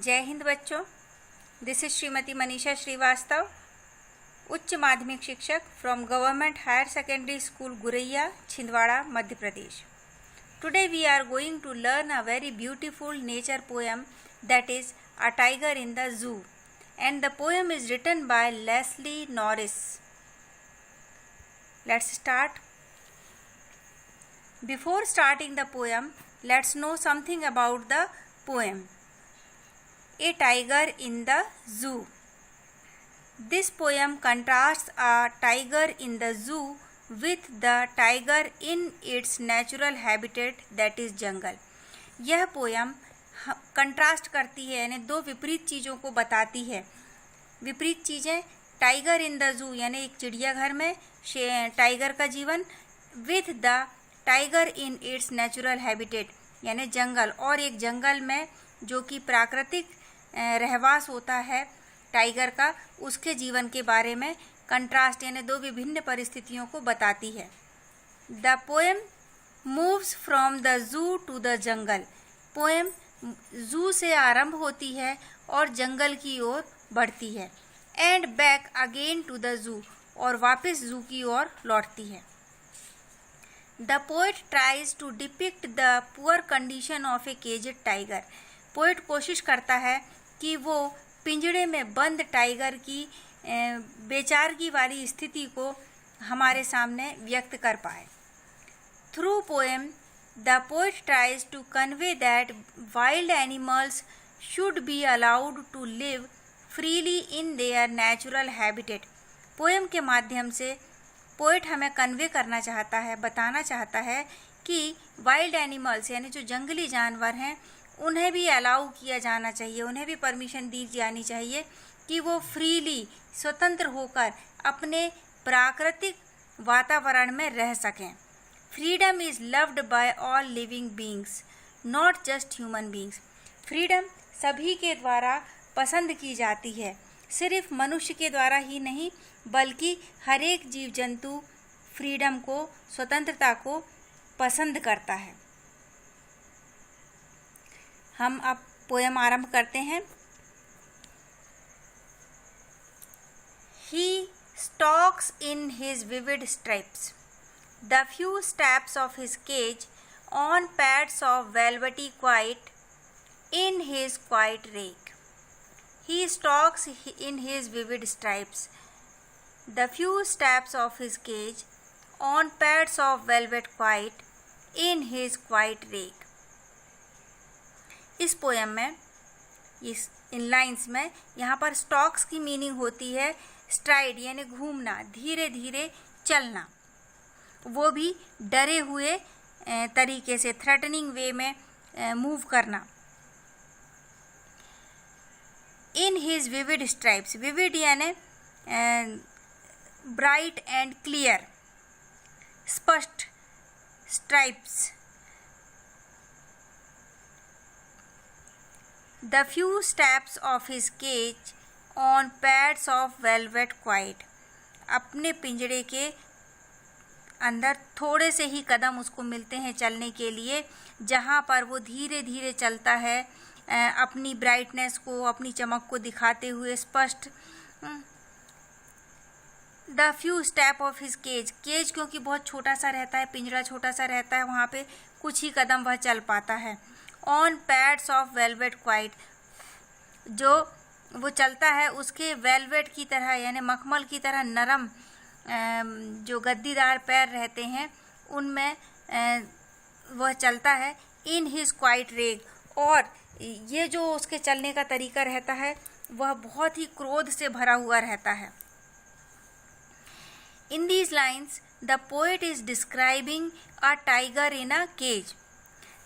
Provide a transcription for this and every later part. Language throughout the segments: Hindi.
जय हिंद बच्चों। दिस इज श्रीमती मनीषा श्रीवास्तव, उच्च माध्यमिक शिक्षक from government higher secondary school Guraiya, Chhindwara, Madhya Pradesh. Today we are going to learn a very beautiful nature poem that is A Tiger in the Zoo, and the poem is written by Leslie Norris. Let's start. Before starting the poem, let's know something about the poem. A Tiger in the Zoo. This poem contrasts a tiger in the zoo with the tiger in its natural habitat, that is jungle. यह पोयम कंट्रास्ट करती है, यानी दो विपरीत चीज़ों को बताती है। विपरीत चीज़ें, टाइगर इन द जू यानी एक चिड़ियाघर में टाइगर का जीवन, with the tiger in its natural habitat यानी जंगल, और एक जंगल में जो कि प्राकृतिक रहवास होता है टाइगर का, उसके जीवन के बारे में कंट्रास्ट यानी दो विभिन्न परिस्थितियों को बताती है। The poem moves from the zoo to the jungle. Poem zoo से आरंभ होती है और जंगल की ओर बढ़ती है। And back again to the zoo, और वापस जू की ओर लौटती है। The poet tries to depict the poor condition of a caged tiger. Poet कोशिश करता है कि वो पिंजड़े में बंद टाइगर की बेचारगी वाली स्थिति को हमारे सामने व्यक्त कर पाए। Through poem the poet tries to convey that wild animals should be allowed to live freely in their natural habitat. Poem के माध्यम से पोएट हमें कन्वे करना चाहता है, बताना चाहता है कि वाइल्ड एनिमल्स यानी जो जंगली जानवर हैं उन्हें भी अलाउ किया जाना चाहिए, उन्हें भी परमिशन दी जानी चाहिए कि वो फ्रीली स्वतंत्र होकर अपने प्राकृतिक वातावरण में रह सकें। Freedom is loved by all living beings, not just human beings. Freedom सभी के द्वारा पसंद की जाती है, सिर्फ मनुष्य के द्वारा ही नहीं बल्कि हर एक जीव जंतु फ्रीडम को, स्वतंत्रता को पसंद करता है। हम अब पोएम आरंभ करते हैं। He stalks in his vivid stripes. The few steps of his cage on pads of velvety quiet in his quiet rake. He stalks in his vivid stripes. The few steps of his cage on pads of velvet quiet in his quiet rake. इस पोएम में, इस इन लाइन्स में, यहाँ पर स्टॉक्स की मीनिंग होती है स्ट्राइड यानी घूमना, धीरे धीरे चलना, वो भी डरे हुए तरीके से, थ्रेटनिंग वे में मूव करना। In his vivid stripes, vivid यानी ब्राइट एंड क्लियर, स्पष्ट, stripes. The few steps of his cage on pads of velvet quiet. अपने पिंजड़े के अंदर थोड़े से ही कदम उसको मिलते हैं चलने के लिए, जहाँ पर वो धीरे धीरे चलता है, अपनी ब्राइटनेस को, अपनी चमक को दिखाते हुए स्पष्ट। The few step of his cage, cage क्योंकि बहुत छोटा सा रहता है, पिंजरा छोटा सा रहता है, वहाँ पे कुछ ही कदम वह चल पाता है। On pads of velvet quite, जो वो चलता है उसके वेलवेट की तरह यानी मखमल की तरह नरम जो गद्दीदार पैर रहते हैं उनमें वह चलता है। इन हिज क्वाइट रेग, और ये जो उसके चलने का तरीका रहता है वह बहुत ही क्रोध से भरा हुआ रहता है। In these lines the poet is describing a tiger in a cage.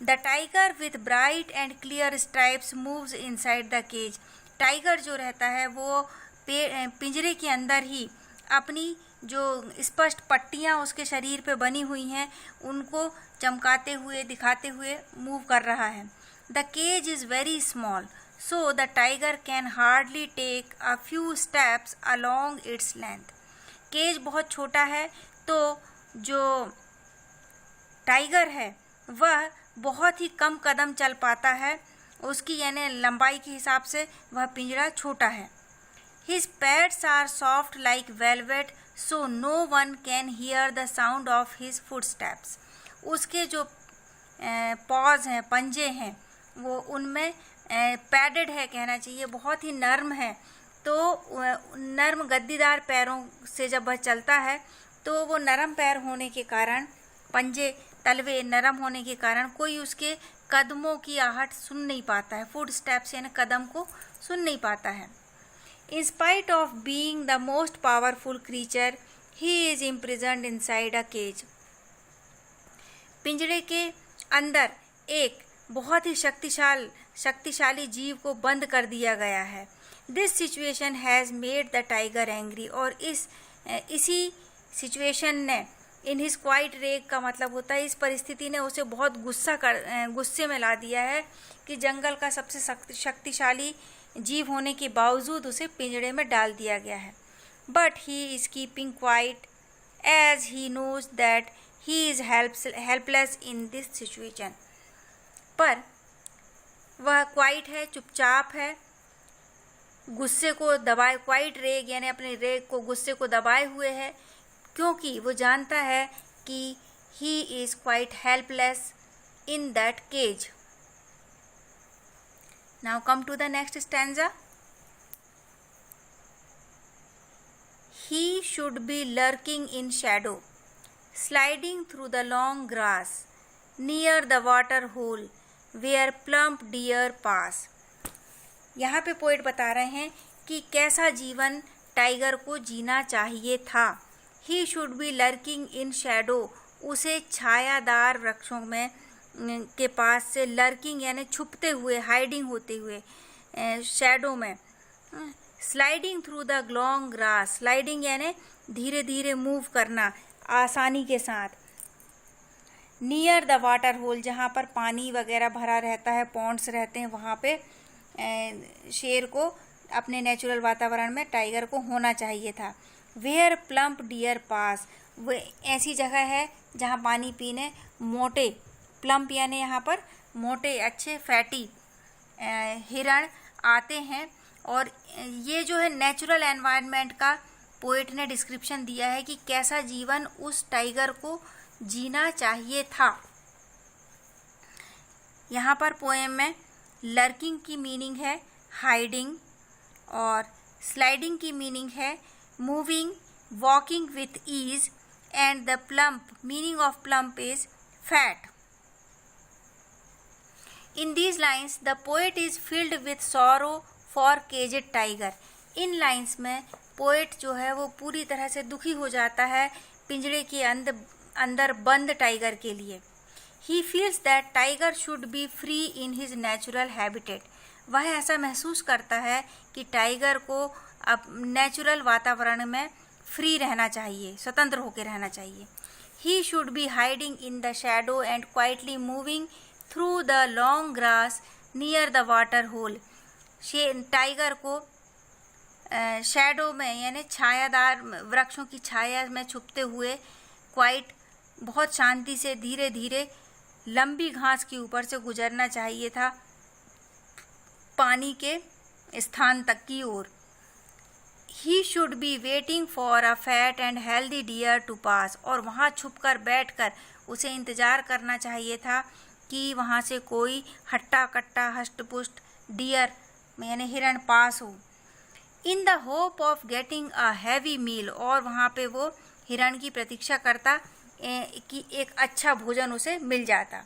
The tiger with bright and clear stripes moves inside the cage. Tiger जो रहता है वो पिंजरे के अंदर ही अपनी जो स्पष्ट पट्टियाँ उसके शरीर पे बनी हुई हैं उनको चमकाते हुए, दिखाते हुए मूव कर रहा है। The cage is very small, so the tiger can hardly take a few steps along its length. Cage बहुत छोटा है तो जो टाइगर है वह बहुत ही कम कदम चल पाता है उसकी यानी लंबाई के हिसाब से वह पिंजरा छोटा है। His pads are soft like velvet, so no one can hear the sound of his footsteps. उसके जो पॉज हैं, पंजे हैं, वो उनमें पैडेड है कहना चाहिए, बहुत ही नर्म है। तो नर्म गद्दीदार पैरों से जब वह चलता है तो वो नरम पैर होने के कारण, पंजे तलवे नरम होने के कारण कोई उसके कदमों की आहट सुन नहीं पाता है। फुट स्टेप्स यानी कदम को सुन नहीं पाता है। In spite of being the most powerful creature, he is imprisoned inside a cage. पिंजरे के अंदर एक बहुत ही शक्तिशाली जीव को बंद कर दिया गया है। This situation has made the tiger angry. और इसी सिचुएशन ने in his quiet rage का मतलब होता है इस परिस्थिति ने उसे बहुत गुस्से में ला दिया है कि जंगल का सबसे शक्तिशाली जीव होने के बावजूद उसे पिंजरे में डाल दिया गया है। But he is keeping quiet as he knows that he is helpless in this situation. पर वह क्वाइट है, चुपचाप है, गुस्से को दबाए, क्वाइट रेग यानी अपने रेग को, गुस्से को दबाए हुए है, क्योंकि वो जानता है कि he is quite helpless in that cage. Now come to the next stanza. He should be lurking in shadow, sliding through the long grass, near the water hole where plump deer pass. यहाँ पे पोएट बता रहे हैं कि कैसा जीवन टाइगर को जीना चाहिए था। He should be lurking in shadow, उसे छायादार वृक्षों में के पास से, लर्किंग यानी छुपते हुए, हाइडिंग होते हुए शैडो में, sliding through the long grass, sliding यानी धीरे धीरे मूव करना आसानी के साथ, नियर द वाटर होल जहाँ पर पानी वगैरह भरा रहता है, पॉन्ड्स रहते हैं, वहाँ पे शेर को अपने नेचुरल वातावरण में टाइगर को होना चाहिए था। वेयर प्लम्प डियर पास, वो ऐसी जगह है जहाँ पानी पीने मोटे, प्लम्प यानी यहाँ पर मोटे अच्छे फैटी हिरण आते हैं। और ये जो है नेचुरल एनवायरनमेंट का पोएट ने डिस्क्रिप्शन दिया है कि कैसा जीवन उस टाइगर को जीना चाहिए था। यहाँ पर पोएम में लर्किंग की मीनिंग है हाइडिंग और स्लाइडिंग की मीनिंग है moving, walking with ease, and the plump meaning of plump is fat. In these lines, the poet is filled with sorrow for caged tiger. In lines में पोएट जो है वो पूरी तरह से दुखी हो जाता है पिंजरे के अंदर बंद टाइगर के लिए। He feels that tiger should be free in his natural habitat. वह ऐसा महसूस करता है कि टाइगर को अब नेचुरल वातावरण में फ्री रहना चाहिए, स्वतंत्र होकर रहना चाहिए। He should be hiding in the shadow and quietly moving through the long grass near the water hole. Tiger को शैडो में यानी छायादार वृक्षों की छाया में छुपते हुए क्वाइट बहुत शांति से धीरे धीरे लंबी घास के ऊपर से गुजरना चाहिए था पानी के स्थान तक की ओर। He should be waiting for a fat and healthy deer to pass, और वहाँ छुपकर बैठकर उसे इंतज़ार करना चाहिए था कि वहाँ से कोई हट्टा कट्टा हष्टपुष्ट डियर यानी हिरण पास हो। In the hope of getting a heavy meal, और वहाँ पे वो हिरण की प्रतीक्षा करता कि एक अच्छा भोजन उसे मिल जाता।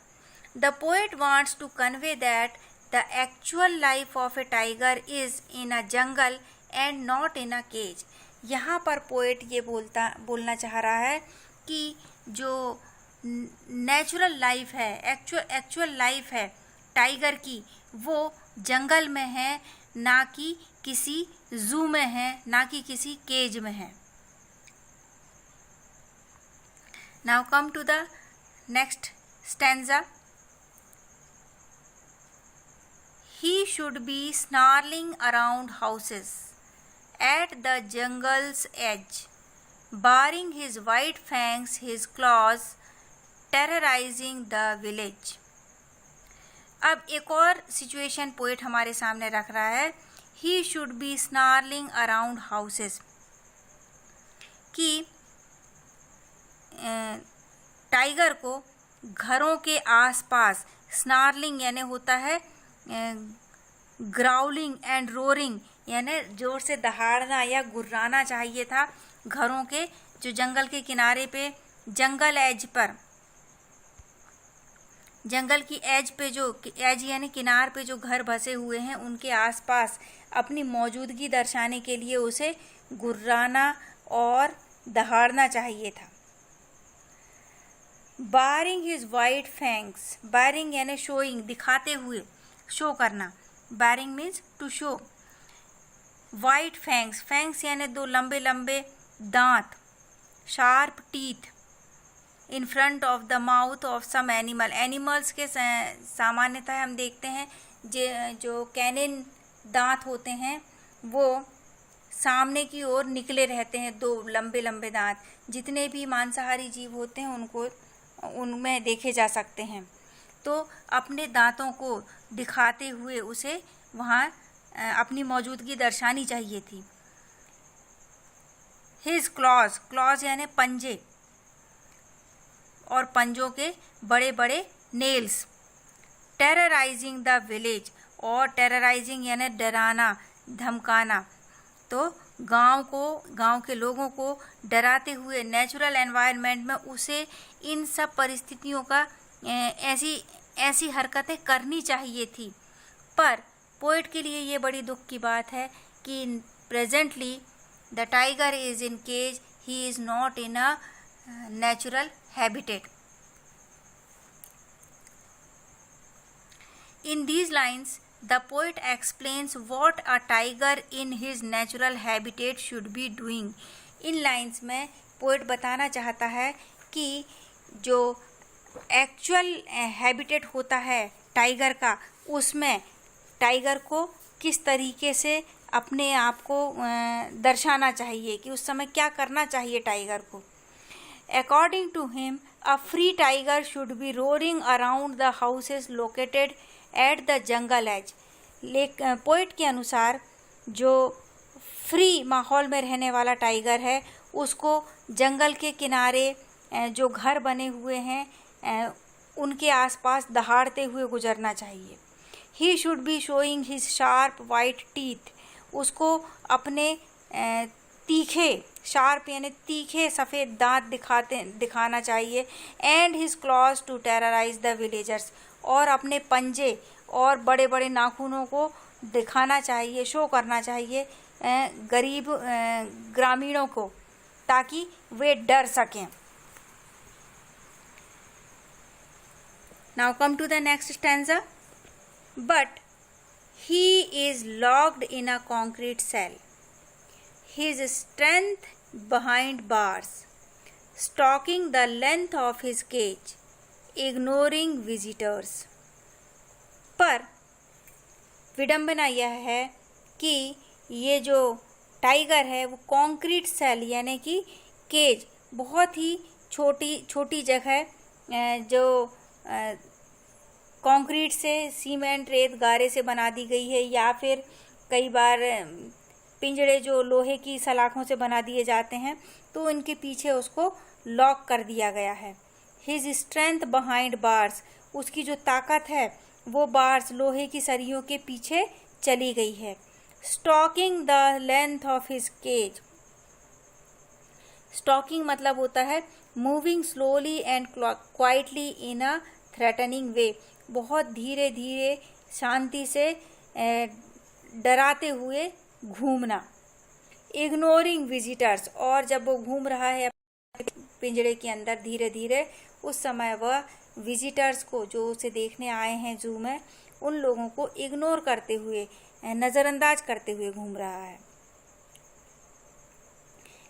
The poet wants to convey that the actual life of a tiger is in a jungle and not in a cage. यहाँ पर पोएट ये बोलना चाह रहा है कि जो नेचुरल लाइफ है, एक्चुअल लाइफ है टाइगर की, वो जंगल में है, ना कि किसी जू में है, ना कि किसी केज में है। Now come to the next stanza. He should be snarling around houses at the jungle's edge, baring his white fangs, his claws, terrorizing the village. अब एक और सिचुएशन पोएट हमारे सामने रख रहा है, ही should B snarling around houses, कि टाइगर को घरों के आसपास, स्नार्लिंग यानी होता है ग्राउलिंग एंड रोरिंग, यानी जोर से दहाड़ना या गुर्राना चाहिए था घरों के, जो जंगल के किनारे पे, जंगल एज पर, जंगल की एज पे, जो एज यानी किनार पे जो घर बसे हुए हैं उनके आसपास अपनी मौजूदगी दर्शाने के लिए उसे गुर्राना और दहाड़ना चाहिए था। Baring his white fangs, baring यानी शोइंग, दिखाते हुए, शो करना, baring means to show. White fangs, fangs यानी दो लंबे लंबे दांत, sharp teeth, in front of the mouth of some animal, animals के सामान्यतः हम देखते हैं जो कैनिन दांत होते हैं वो सामने की ओर निकले रहते हैं, दो लंबे लंबे दांत, जितने भी मांसाहारी जीव होते हैं उनको उनमें देखे जा सकते हैं। तो अपने दांतों को दिखाते हुए उसे वहाँ अपनी मौजूदगी दर्शानी चाहिए थी। हिज क्लॉज, क्लॉज यानी पंजे और पंजों के बड़े बड़े नेल्स। टेरराइजिंग द विलेज, और टेरराइजिंग यानी डराना धमकाना, तो गांव के लोगों को डराते हुए नेचुरल एनवायरनमेंट में उसे इन सब परिस्थितियों का ऐसी हरकतें करनी चाहिए थी। पर पोएट के लिए ये बड़ी दुख की बात है कि presently the tiger is in cage, he is not in a natural habitat. In these lines, the poet explains what a tiger in his natural habitat should be doing. In lines में पोएट बताना चाहता है कि जो एक्चुअल हैबिटेट होता है टाइगर का, उसमें टाइगर को किस तरीके से अपने आप को दर्शाना चाहिए, कि उस समय क्या करना चाहिए टाइगर को। According to him, a free tiger should be roaring around the houses located at the jungle edge. Poet के अनुसार जो फ्री माहौल में रहने वाला टाइगर है उसको जंगल के किनारे जो घर बने हुए हैं उनके आसपास दहाड़ते हुए गुजरना चाहिए। He should be showing his sharp white teeth. उसको अपने तीखे, शार्प यानी तीखे सफ़ेद दांत दिखाना चाहिए। And his claws to terrorise the villagers, और अपने पंजे और बड़े बड़े नाखूनों को दिखाना चाहिए, शो करना चाहिए गरीब ग्रामीणों को, ताकि वे डर सकें। Now come to the next stanza. But he is locked in a concrete cell, his strength behind bars, stalking the length of his cage, ignoring visitors. पर विडंबना यह है कि ये जो टाइगर है वो कॉन्क्रीट सेल यानी कि केज, बहुत ही छोटी जगह जो कंक्रीट से, सीमेंट, रेत, गारे से बना दी गई है, या फिर कई बार पिंजड़े जो लोहे की सलाखों से बना दिए जाते हैं, तो इनके पीछे उसको लॉक कर दिया गया है। हिज स्ट्रेंथ बिहाइंड बार्स, उसकी जो ताकत है वो बार्स, लोहे की सरियों के पीछे चली गई है। Stalking the length of his cage, stalking मतलब होता है moving slowly and quietly in a threatening way, बहुत धीरे धीरे शांति से डराते हुए घूमना। इग्नोरिंग विजिटर्स, और जब वो घूम रहा है पिंजड़े के अंदर धीरे धीरे, उस समय वह विजिटर्स को, जो उसे देखने आए हैं जू में, उन लोगों को इग्नोर करते हुए, नज़रअंदाज करते हुए घूम रहा है।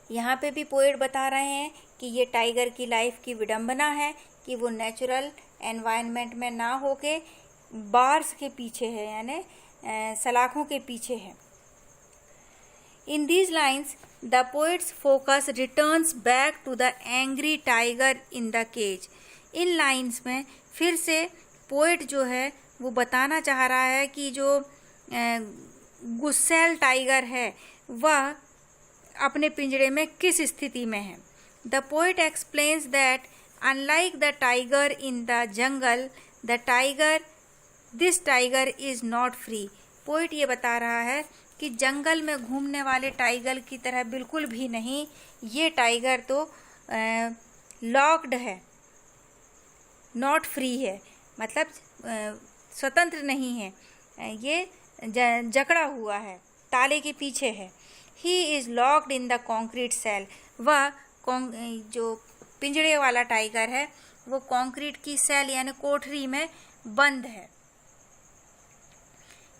यहाँ पे भी पोएट बता रहे हैं कि ये टाइगर की लाइफ की विडंबना है कि वो नेचुरल एनवायरनमेंट में ना होके बार्स के पीछे है, यानी सलाखों के पीछे है। In these lines, the poet's focus returns back to the angry tiger in the cage. In lines में फिर से पोएट जो है वो बताना चाह रहा है कि जो गुस्सैल टाइगर है वह अपने पिंजरे में किस स्थिति में है। The poet explains that unlike the tiger in the jungle this tiger is not free. Poet ये बता रहा है कि जंगल में घूमने वाले टाइगर की तरह बिल्कुल भी नहीं, ये टाइगर तो लॉक्ड है, नॉट फ्री है, मतलब स्वतंत्र नहीं है, ये जकड़ा हुआ है, ताले के पीछे है। He is locked in the concrete cell. वह जो पिंजरे वाला टाइगर है वो कॉन्क्रीट की सेल यानी कोठरी में बंद है।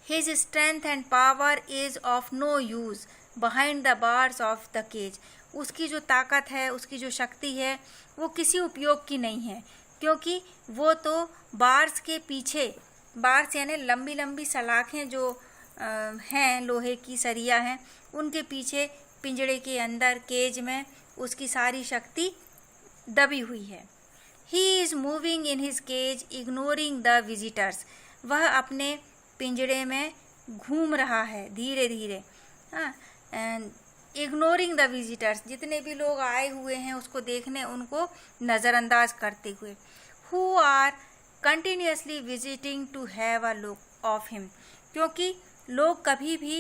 His strength and power is of no use behind the bars of the cage। उसकी जो ताकत है, उसकी जो शक्ति है वो किसी उपयोग की नहीं है, क्योंकि वो तो बार्स के पीछे, बार्स यानी लंबी लंबी सलाखें जो हैं, लोहे की सरिया हैं, उनके पीछे पिंजड़े के अंदर केज में उसकी सारी शक्ति दबी हुई है। He is moving in his cage ignoring the visitors। वह अपने पिंजड़े में घूम रहा है धीरे धीरे, इग्नोरिंग द विजिटर्स, जितने भी लोग आए हुए हैं उसको देखने, उनको नज़रअंदाज करते हुए। Who are continuously visiting to have a look of him. क्योंकि लोग कभी भी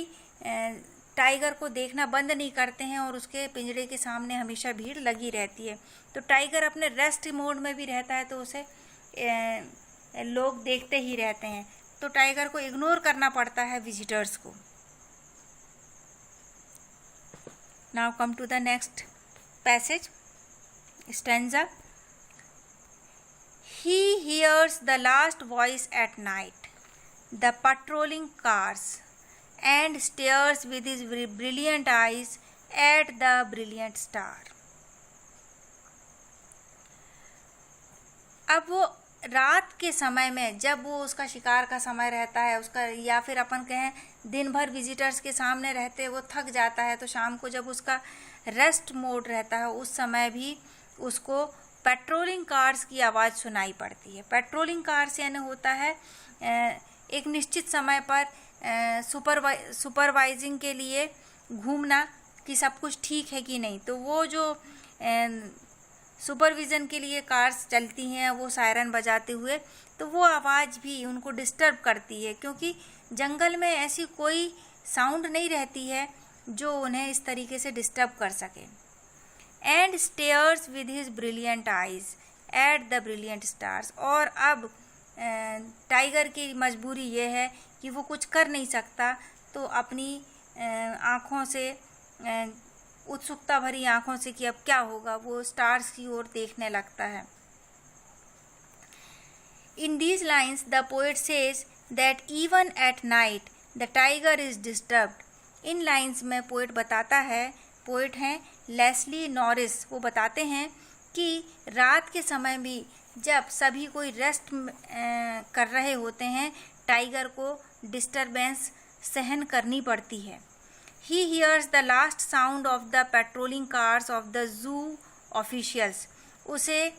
टाइगर को देखना बंद नहीं करते हैं और उसके पिंजरे के सामने हमेशा भीड़ लगी रहती है। तो टाइगर अपने रेस्ट मोड में भी रहता है तो उसे लोग देखते ही रहते हैं, तो टाइगर को इग्नोर करना पड़ता है विजिटर्स को। Now come to the next passage stanza. He hears the last voice at night, the patrolling cars, and stares with his brilliant eyes at the brilliant star। अब वो रात के समय में, जब वो उसका शिकार का समय रहता है उसका, या फिर अपन कहें दिन भर विजिटर्स के सामने रहते वो थक जाता है, तो शाम को जब उसका रेस्ट मोड रहता है उस समय भी उसको पेट्रोलिंग कार्स की आवाज़ सुनाई पड़ती है। पेट्रोलिंग कार्स यानी होता है एक निश्चित समय पर सुपरवाइजिंग के लिए घूमना कि सब कुछ ठीक है कि नहीं, तो वो जो सुपरविज़न के लिए कार्स चलती हैं वो सायरन बजाते हुए, तो वो आवाज़ भी उनको डिस्टर्ब करती है, क्योंकि जंगल में ऐसी कोई साउंड नहीं रहती है जो उन्हें इस तरीके से डिस्टर्ब कर सके। And stairs with his brilliant eyes at the brilliant stars. और अब टाइगर की मजबूरी ये है कि वो कुछ कर नहीं सकता, तो अपनी आँखों से, उत्सुकता भरी आँखों से कि अब क्या होगा, वो स्टार्स की ओर देखने लगता है। In these lines the poet says that even at night the tiger is disturbed। In lines में पोएट बताता है, पोएट हैं लेस्ली नॉरिस, वो बताते हैं कि रात के समय भी जब सभी कोई रेस्ट कर रहे होते हैं, टाइगर को डिस्टरबेंस सहन करनी पड़ती है। He hears the last sound of the patrolling cars of the zoo officials। उसे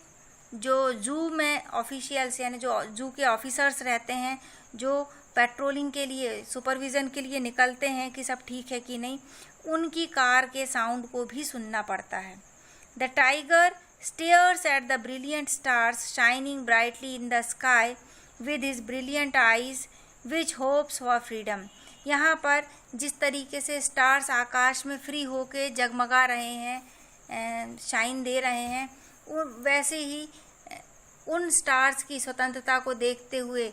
जो जू में ऑफिशियल्स यानी जो जू के ऑफिसर्स रहते हैं, जो पेट्रोलिंग के लिए, सुपरविज़न के लिए निकलते हैं कि सब ठीक है कि नहीं, उनकी कार के साउंड को भी सुनना पड़ता है। The tiger stairs at the brilliant stars shining brightly in the sky with his brilliant eyes which hopes for freedom. यहाँ पर जिस तरीके से स्टार्स आकाश में फ्री होके जगमगा रहे हैं, शाइन दे रहे हैं, वैसे ही उन स्टार्स की स्वतंत्रता को देखते हुए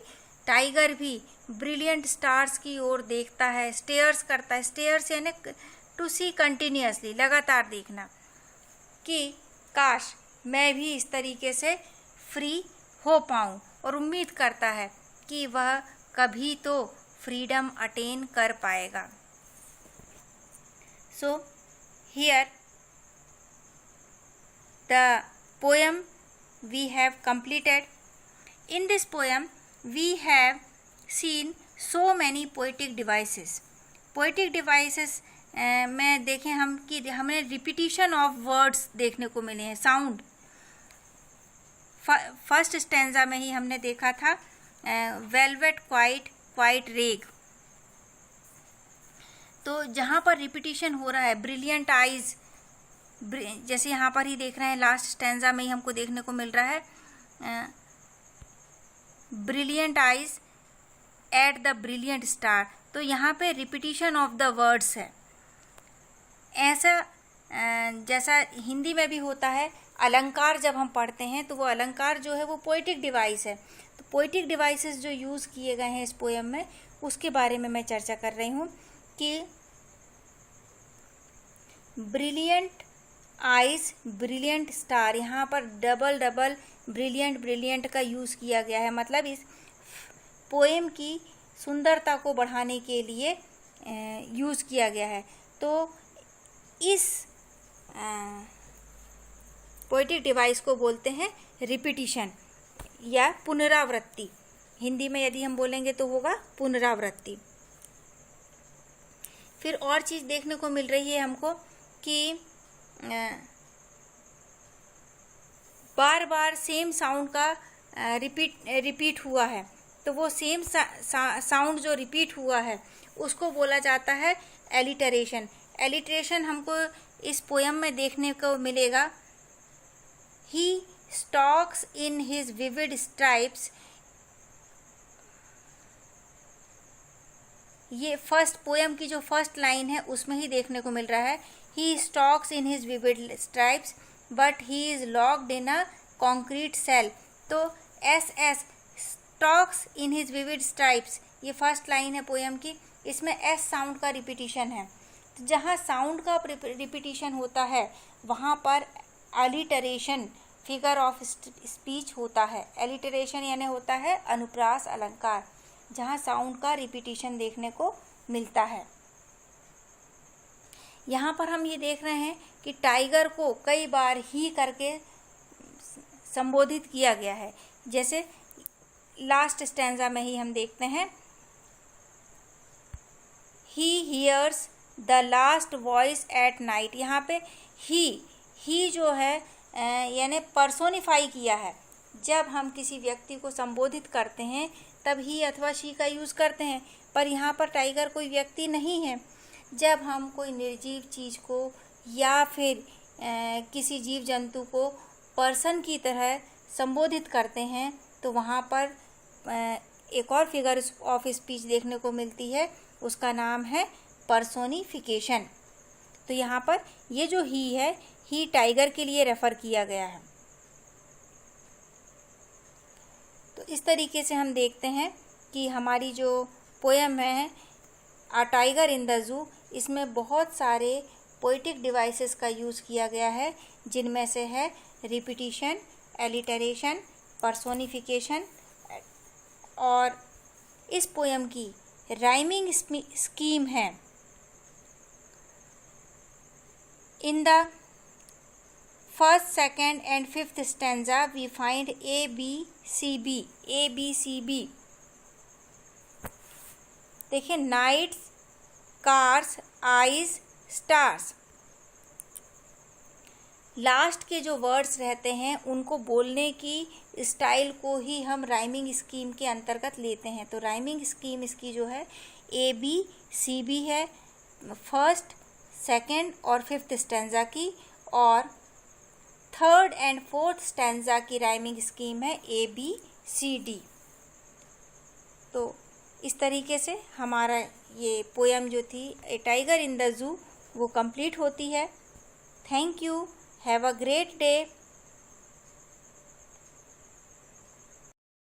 टाइगर भी ब्रिलियंट स्टार्स की ओर देखता है, स्टेयर्स करता है। स्टेयर्स यानी टू सी कंटिन्यूसली, लगातार देखना, कि काश मैं भी इस तरीके से फ्री हो पाऊँ, और उम्मीद करता है कि वह कभी तो फ्रीडम अटेन कर पाएगा। So here the poem we have completed. In this poem we have seen so many poetic devices। poetic devices में देखें हम कि हमें रिपीटिशन ऑफ वर्ड्स देखने को मिले हैं, साउंड। फर्स्ट स्टैंजा में ही हमने देखा था वेलवेट क्वाइट रेग। तो जहाँ पर रिपीटिशन हो रहा है, ब्रिलियंट आइज, जैसे यहाँ पर ही देख रहे हैं, लास्ट स्टैंजा में ही हमको देखने को मिल रहा है brilliant eyes at the brilliant star. तो यहाँ पे रिपीटिशन ऑफ द वर्ड्स है। ऐसा जैसा हिंदी में भी होता है, अलंकार जब हम पढ़ते हैं तो वो अलंकार जो है वो पोएटिक डिवाइस है। तो पोएटिक डिवाइसेस जो यूज़ किए गए हैं इस पोएम में, उसके बारे में मैं चर्चा कर रही हूँ कि ब्रिलियंट आइज ब्रिलियंट स्टार, यहाँ पर डबल ब्रिलियंट का यूज़ किया गया है। मतलब इस पोएम की सुंदरता को बढ़ाने के लिए यूज़ किया गया है। तो इस पोएटिक डिवाइस को बोलते हैं रिपीटिशन या पुनरावृत्ति। हिंदी में यदि हम बोलेंगे तो होगा पुनरावृत्ति। फिर और चीज़ देखने को मिल रही है हमको कि बार बार सेम साउंड का रिपीट हुआ है। तो वो सेम साउंड जो रिपीट हुआ है उसको बोला जाता है एलिटरेशन। एलिटरेशन हमको इस पोयम में देखने को मिलेगा। He stalks in his vivid stripes, ये फर्स्ट पोयम की जो फर्स्ट लाइन है उसमें ही देखने को मिल रहा है। He stalks in his vivid stripes but he is locked in a concrete cell. तो एस stalks in his vivid stripes, ये फर्स्ट लाइन है पोयम की, इसमें एस साउंड का रिपीटिशन है। तो जहाँ साउंड का रिपीटिशन होता है वहाँ पर एलिटरेशन फिगर ऑफ स्पीच होता है। एलिटरेशन यानी होता है अनुप्रास अलंकार, जहाँ साउंड का रिपीटिशन देखने को मिलता है। यहाँ पर हम ये देख रहे हैं कि टाइगर को कई बार ही करके संबोधित किया गया है। जैसे लास्ट स्टैंजा में ही हम देखते हैं, he hears the last voice at night. यहाँ पे ही जो है यानी पर्सोनिफाई किया है। जब हम किसी व्यक्ति को संबोधित करते हैं तब ही अथवा शी का यूज़ करते हैं, पर यहाँ पर टाइगर कोई व्यक्ति नहीं है। जब हम कोई निर्जीव चीज़ को या फिर किसी जीव जंतु को पर्सन की तरह संबोधित करते हैं तो वहाँ पर एक और फिगर ऑफ स्पीच देखने को मिलती है, उसका नाम है पर्सोनिफिकेशन। तो यहाँ पर ये जो ही है, ही टाइगर के लिए रेफ़र किया गया है। तो इस तरीके से हम देखते हैं कि हमारी जो पोयम है अ टाइगर इन द ज़ू, इसमें बहुत सारे पोएटिक डिवाइसेस का यूज़ किया गया है, जिनमें से है रिपीटिशन, एलिटरेशन, पर्सोनिफिकेशन। और इस पोयम की राइमिंग स्कीम है। In the first, second and fifth stanza we find A B C B. देखिए, nights, cars, eyes, stars. Last के जो वर्ड्स रहते हैं उनको बोलने की स्टाइल को ही हम राइमिंग स्कीम के अंतर्गत लेते हैं। तो राइमिंग स्कीम इसकी जो है ABCB है, फर्स्ट, सेकेंड और फिफ्थ स्टैंजा की, और थर्ड एंड फोर्थ स्टैंजा की राइमिंग स्कीम है ABCD। तो इस तरीके से हमारा ये पोयम जो थी ए टाइगर इन द ज़ू वो कंप्लीट होती है। Thank you, have a great day.